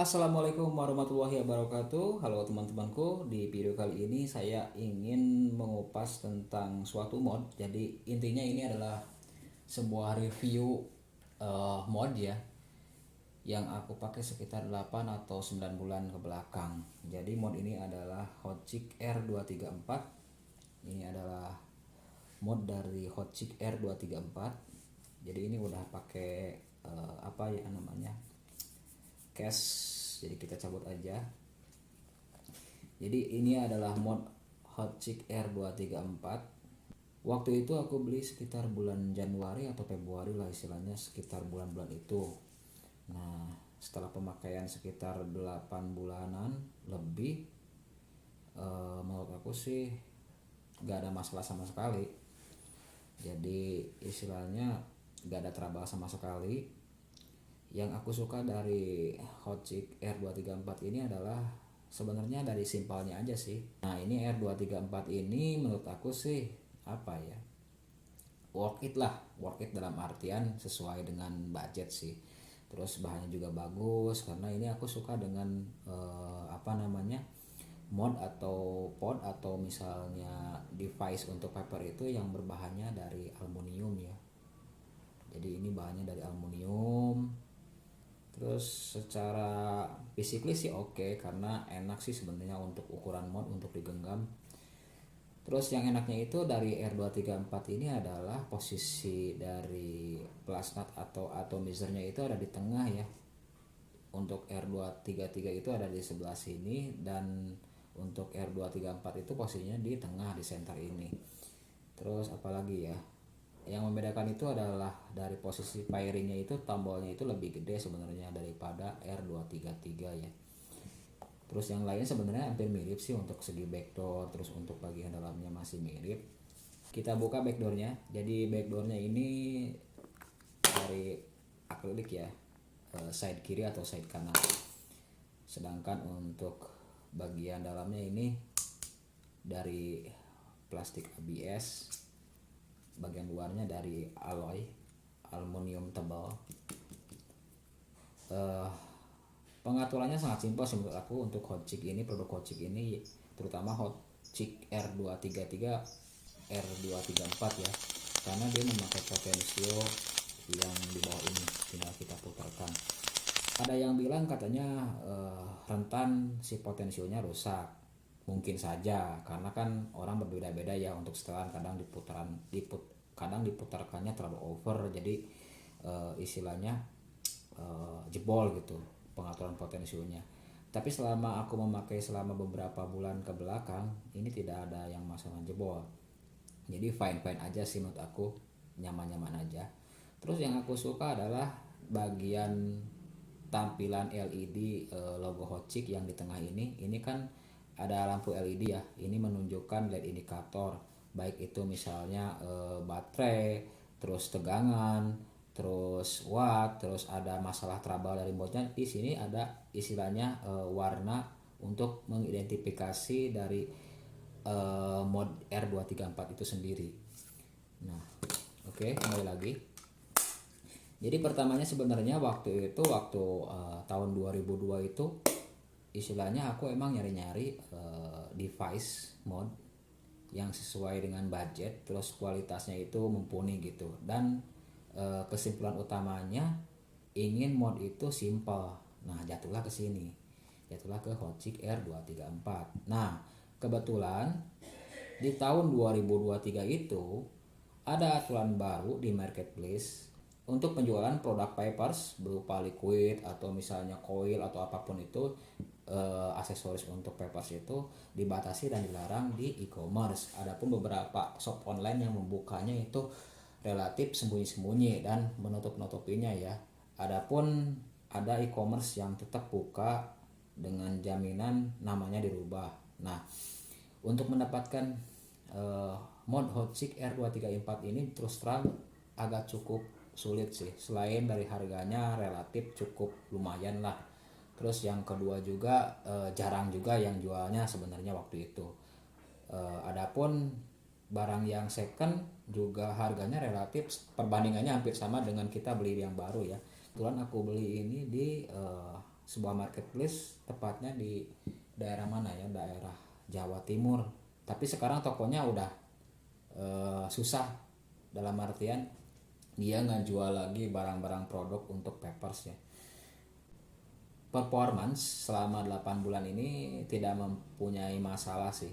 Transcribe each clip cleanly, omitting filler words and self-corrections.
Assalamualaikum warahmatullahi wabarakatuh. Halo teman-temanku, di video kali ini saya ingin mengupas tentang suatu mod. Jadi intinya ini adalah sebuah review mod ya, yang aku pakai sekitar 8 atau 9 bulan ke belakang. Jadi mod ini adalah Hotchick R234. Ini adalah mod dari Hotchick R234. Jadi ini udah pakai apa ya namanya, cache. Jadi kita cabut aja. Jadi ini adalah mod Hotchick R234. Waktu itu aku beli sekitar bulan Januari atau Februari lah, istilahnya sekitar bulan-bulan itu. Nah, setelah pemakaian sekitar 8 bulanan lebih, menurut aku sih gak ada masalah sama sekali. Jadi istilahnya gak ada trouble sama sekali. Yang aku suka dari Hotchick R234 ini adalah sebenarnya dari simpelnya aja sih. Nah, ini R234 ini menurut aku sih apa ya, worth it dalam artian sesuai dengan budget sih. Terus bahannya juga bagus, karena ini aku suka dengan apa namanya, mod atau pod atau misalnya device untuk paper itu yang berbahannya dari aluminium ya. Jadi ini bahannya dari aluminium. Terus secara physically sih oke, karena enak sih sebenarnya untuk ukuran mod untuk digenggam. Terus yang enaknya itu dari R234 ini adalah posisi dari plasnat atau atomizer-nya itu ada di tengah ya. Untuk R233 itu ada di sebelah sini, dan untuk R234 itu posisinya di tengah, di center ini. Terus apalagi ya, yang membedakan itu adalah dari posisi pairingnya itu, tombolnya itu lebih gede sebenarnya daripada R233 ya. Terus yang lain sebenarnya hampir mirip sih untuk segi backdoor, terus untuk bagian dalamnya masih mirip. Kita buka backdoornya. Jadi backdoornya ini dari akrilik ya, side kiri atau side kanan. Sedangkan untuk bagian dalamnya ini dari plastik ABS. Bagian luarnya dari alloy aluminium tebal. Pengaturannya sangat simpel sih menurut aku untuk Hotchick ini, produk Hotchick ini, terutama Hotchick R233 R234 ya, karena dia memakai potensio yang di bawah ini, tinggal kita putarkan. Ada yang bilang katanya rentan si potensionya rusak. Mungkin saja, karena kan orang berbeda-beda ya untuk setelan, kadang kadang diputarkannya terlalu over, jadi istilahnya jebol gitu pengaturan potensionya. Tapi selama aku memakai selama beberapa bulan ke belakang, ini tidak ada yang masalah jebol. Jadi fine aja sih menurut aku, nyaman aja. Terus yang aku suka adalah bagian tampilan LED logo Hotchick yang di tengah ini. Ini kan ada lampu LED ya, ini menunjukkan LED indikator, baik itu misalnya baterai, terus tegangan, terus watt, terus ada masalah trouble dari modnya. Di sini ada istilahnya warna untuk mengidentifikasi dari mod R234 itu sendiri. Nah, oke, kembali lagi. Jadi pertamanya sebenarnya waktu tahun 2002 itu, istilahnya aku emang nyari-nyari device mod yang sesuai dengan budget, terus kualitasnya itu mumpuni gitu, dan kesimpulan utamanya ingin mod itu simple. Nah, jatuhlah ke sini, jatuhlah ke Hotchick R234. Nah, kebetulan di tahun 2023 itu ada aturan baru di marketplace untuk penjualan produk papers berupa liquid atau misalnya coil atau apapun itu, aksesoris untuk papers itu dibatasi dan dilarang di e-commerce. Adapun beberapa shop online yang membukanya itu relatif sembunyi-sembunyi dan menutup-nutupinya ya. Adapun ada e-commerce yang tetap buka dengan jaminan namanya dirubah. Nah, untuk mendapatkan mod Hotchick R234 ini terus terang agak cukup sulit sih. Selain dari harganya relatif cukup lumayan lah. Terus yang kedua juga jarang juga yang jualnya sebenarnya waktu itu. Adapun barang yang second juga harganya relatif perbandingannya hampir sama dengan kita beli yang baru ya. Kebetulan aku beli ini di sebuah marketplace, tepatnya di daerah mana ya, daerah Jawa Timur. Tapi sekarang tokonya udah susah, dalam artian dia nggak jual lagi barang-barang produk untuk papers ya. Performance selama 8 bulan ini tidak mempunyai masalah sih.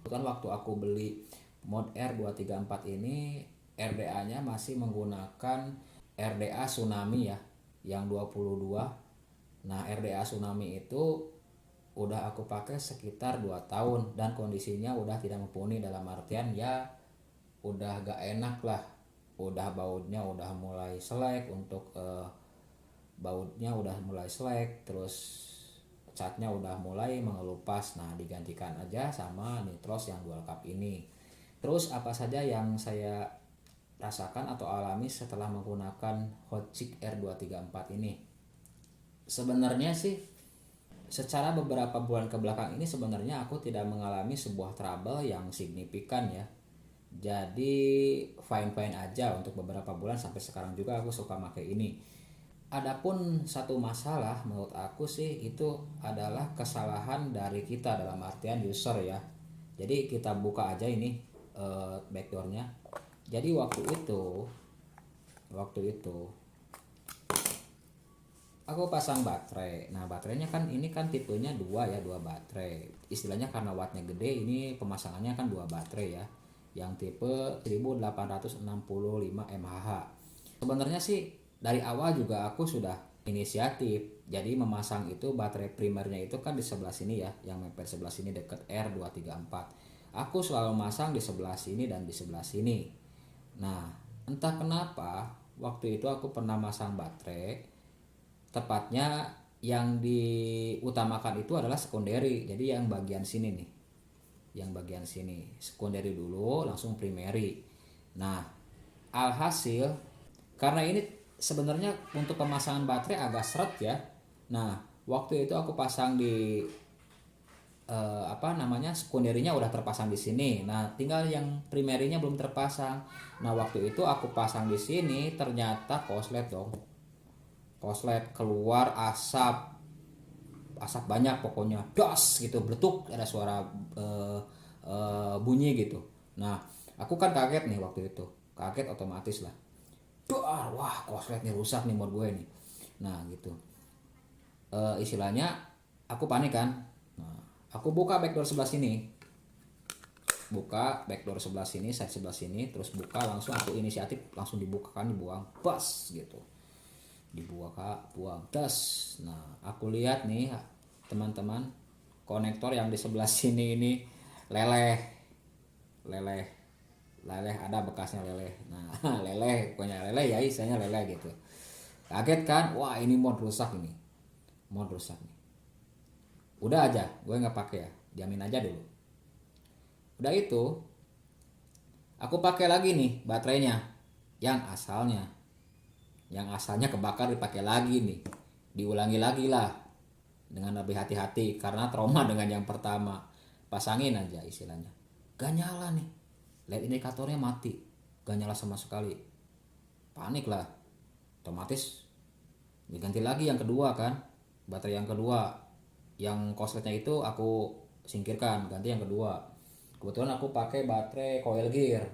Kan waktu aku beli mod R234 ini RDA-nya masih menggunakan RDA Tsunami ya, yang 22. Nah, RDA Tsunami itu udah aku pakai sekitar 2 tahun dan kondisinya udah tidak mumpuni, dalam artian ya udah gak enak lah. Udah bautnya udah mulai selek, untuk bautnya udah mulai selek, terus catnya udah mulai mengelupas. Nah, digantikan aja sama Nitros yang dual cup ini. Terus apa saja yang saya rasakan atau alami setelah menggunakan Hotchick R234 ini? Sebenarnya sih secara beberapa bulan ke belakang ini sebenarnya aku tidak mengalami sebuah trouble yang signifikan ya. Jadi fine-fine aja untuk beberapa bulan, sampai sekarang juga aku suka pakai ini. Adapun satu masalah menurut aku sih itu adalah kesalahan dari kita, dalam artian user ya. Jadi kita buka aja ini backdoornya. Jadi waktu itu aku pasang baterai. Nah, baterainya kan ini kan tipenya 2 ya, 2 baterai. Istilahnya karena wattnya gede, ini pemasangannya kan 2 baterai ya, yang tipe 1865 mAh. Sebenarnya sih dari awal juga aku sudah inisiatif. Jadi memasang itu baterai primernya itu kan di sebelah sini ya, yang mepet sebelah sini dekat R234. Aku selalu masang di sebelah sini dan di sebelah sini. Nah, entah kenapa waktu itu aku pernah masang baterai, tepatnya yang diutamakan itu adalah secondary. Jadi yang bagian sini nih, yang bagian sini secondary dulu, langsung primary. Nah, alhasil karena ini sebenarnya untuk pemasangan baterai agak seret ya. Nah, waktu itu aku pasang di secondary-nya udah terpasang di sini. Nah, tinggal yang primary-nya belum terpasang. Nah, waktu itu aku pasang di sini, ternyata korslet dong. Korslet keluar asap banyak pokoknya, das gitu, beletuk, ada suara bunyi gitu. Nah, aku kan kaget nih waktu itu, kaget otomatis lah. Wah, korslet nih rusak nih mod gue nih. Nah gitu, istilahnya aku panik kan. Nah, aku buka backdoor sebelah sini, side sebelah sini, terus buka, langsung aku inisiatif, langsung dibukakan, dibuang, bas gitu, buang das. Nah, aku lihat nih teman-teman, konektor yang di sebelah sini ini leleh ada bekasnya leleh. Nah leleh, pokoknya leleh ya, istilahnya leleh gitu. Kaget kan, wah ini mod rusak nih. Udah aja gue nggak pakai ya, diamin aja dulu. Udah itu aku pakai lagi nih baterainya yang asalnya kebakar, dipakai lagi nih, diulangi lagi lah dengan lebih hati-hati karena trauma dengan yang pertama. Pasangin aja istilahnya, gak nyala nih, LED indikatornya mati, gak nyala sama sekali. Panik lah, otomatis diganti lagi yang kedua kan, baterai yang kedua, yang korsletnya itu aku singkirkan, ganti yang kedua. Kebetulan aku pakai baterai coil gear.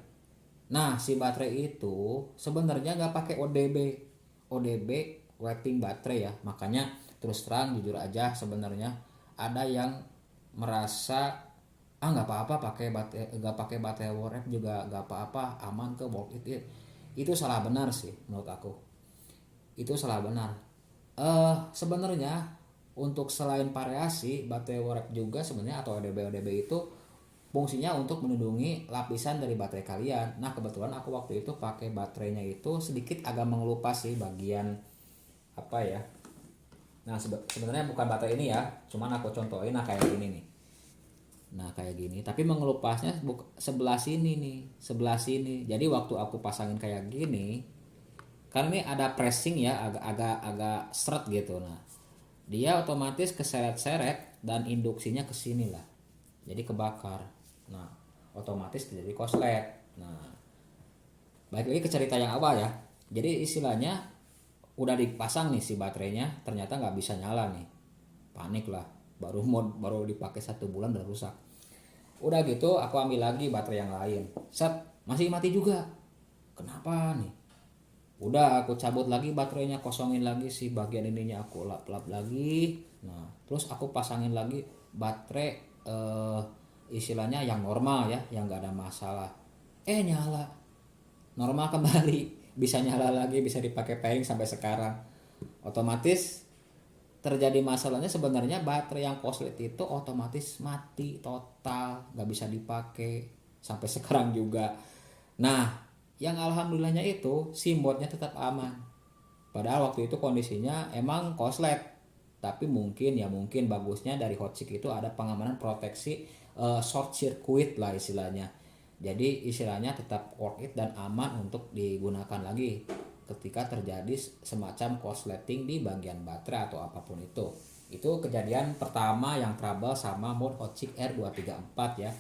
Nah, si baterai itu sebenarnya nggak pakai ODB wrapping baterai ya. Makanya terus terang jujur aja, sebenarnya ada yang merasa nggak apa-apa pakai baterai, nggak pakai baterai warhead juga nggak apa-apa, aman ke worth it. Itu salah benar sih menurut aku, itu salah benar. Sebenarnya untuk selain variasi, baterai warhead juga sebenarnya atau ODB itu fungsinya untuk melindungi lapisan dari baterai kalian. Nah kebetulan aku waktu itu pakai baterainya itu sedikit agak mengelupas sih bagian apa ya. Nah sebenarnya bukan baterai ini ya, cuman aku contohin nah kayak gini nih. Nah kayak gini, tapi mengelupasnya sebelah sini nih, sebelah sini. Jadi waktu aku pasangin kayak gini, kan ini ada pressing ya, agak seret gitu. Nah dia otomatis keseret-seret dan induksinya ke sini lah, jadi kebakar. Nah otomatis terjadi korslet. Nah balik lagi ke cerita yang awal ya, jadi istilahnya udah dipasang nih si baterainya, ternyata nggak bisa nyala nih, panik lah. Baru dipakai 1 bulan udah rusak. Udah gitu aku ambil lagi baterai yang lain, set, masih mati juga. Kenapa nih? Udah aku cabut lagi baterainya, kosongin lagi si bagian ininya, aku lap-lap lagi. Nah terus aku pasangin lagi baterai istilahnya yang normal ya, yang nggak ada masalah. Nyala normal kembali, bisa nyala lagi, bisa dipakai pairing sampai sekarang. Otomatis terjadi masalahnya sebenarnya baterai yang korslet itu otomatis mati total, nggak bisa dipakai sampai sekarang juga. Nah yang alhamdulillahnya itu SIM-boardnya tetap aman, padahal waktu itu kondisinya emang korslet, tapi mungkin bagusnya dari Hotchick itu ada pengamanan proteksi short circuit lah istilahnya. Jadi istilahnya tetap worth it dan aman untuk digunakan lagi ketika terjadi semacam korsleting di bagian baterai atau apapun itu. Itu kejadian pertama yang trouble sama mode Hotchick R234 ya.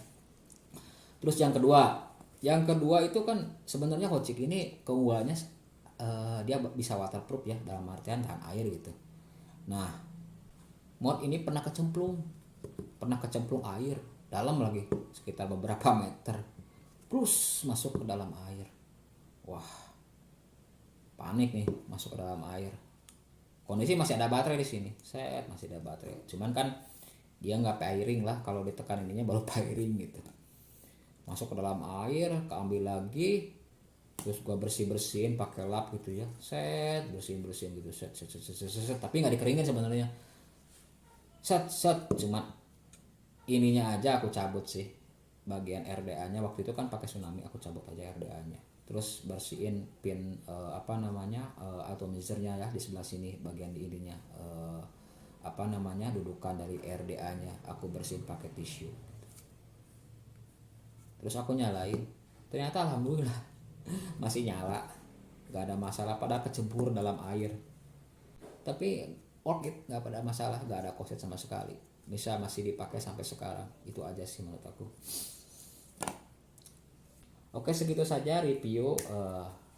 Terus yang kedua itu kan sebenarnya Hotchick ini keunggulannya dia bisa waterproof ya, dalam artian tahan air gitu. Nah mode ini pernah kecemplung air dalam lagi sekitar beberapa meter, plus masuk ke dalam air. Wah panik nih, masuk ke dalam air. Kondisi masih ada baterai di sini, masih ada baterai, cuman kan dia nggak pairing lah, kalau ditekan ininya baru pairing gitu. Masuk ke dalam air, keambil lagi, terus gua bersihin pakai lap gitu ya, bersihin gitu, tapi nggak dikeringin sebenarnya, cuma ininya aja aku cabut sih, bagian RDA-nya waktu itu kan pakai Tsunami, aku cabut aja RDA-nya, terus bersihin pin atomizer-nya ya di sebelah sini, bagian di ininya dudukan dari RDA-nya aku bersihin pakai tisu. Terus aku nyalain, ternyata alhamdulillah masih nyala, nggak ada masalah, pada kecebur dalam air. Tapi orchid nggak pada masalah, nggak ada koset sama sekali, bisa masih dipakai sampai sekarang. Itu aja sih menurut aku. Oke segitu saja review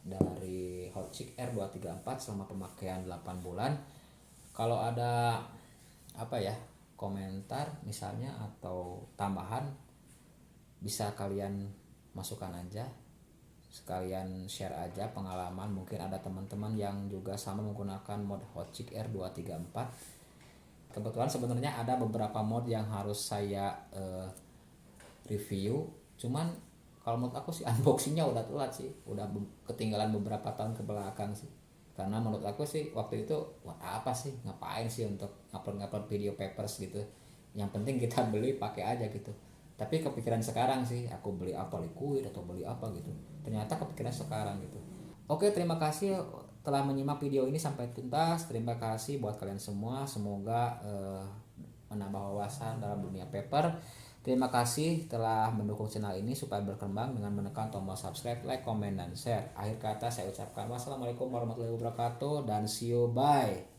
dari Hotchick R234 selama pemakaian 8 bulan. Kalau ada komentar misalnya atau tambahan, bisa kalian masukkan aja, sekalian share aja pengalaman. Mungkin ada teman-teman yang juga sama menggunakan mode Hotchick R234. Kebetulan sebenarnya ada beberapa mode yang harus saya review, cuman kalau menurut aku sih unboxingnya udah telat sih, udah ketinggalan beberapa tahun ke belakang sih. Karena menurut aku sih waktu itu apa sih, ngapain sih untuk ngupload video papers gitu, yang penting kita beli pakai aja gitu. Tapi kepikiran sekarang sih, aku beli apa, liquid atau beli apa gitu, ternyata kepikiran sekarang gitu. Oke, terima kasih telah menyimak video ini sampai tuntas. Terima kasih buat kalian semua, semoga menambah wawasan dalam dunia paper. Terima kasih telah mendukung channel ini supaya berkembang dengan menekan tombol subscribe, like, comment, dan share. Akhir kata saya ucapkan wassalamualaikum warahmatullahi wabarakatuh dan see you, bye.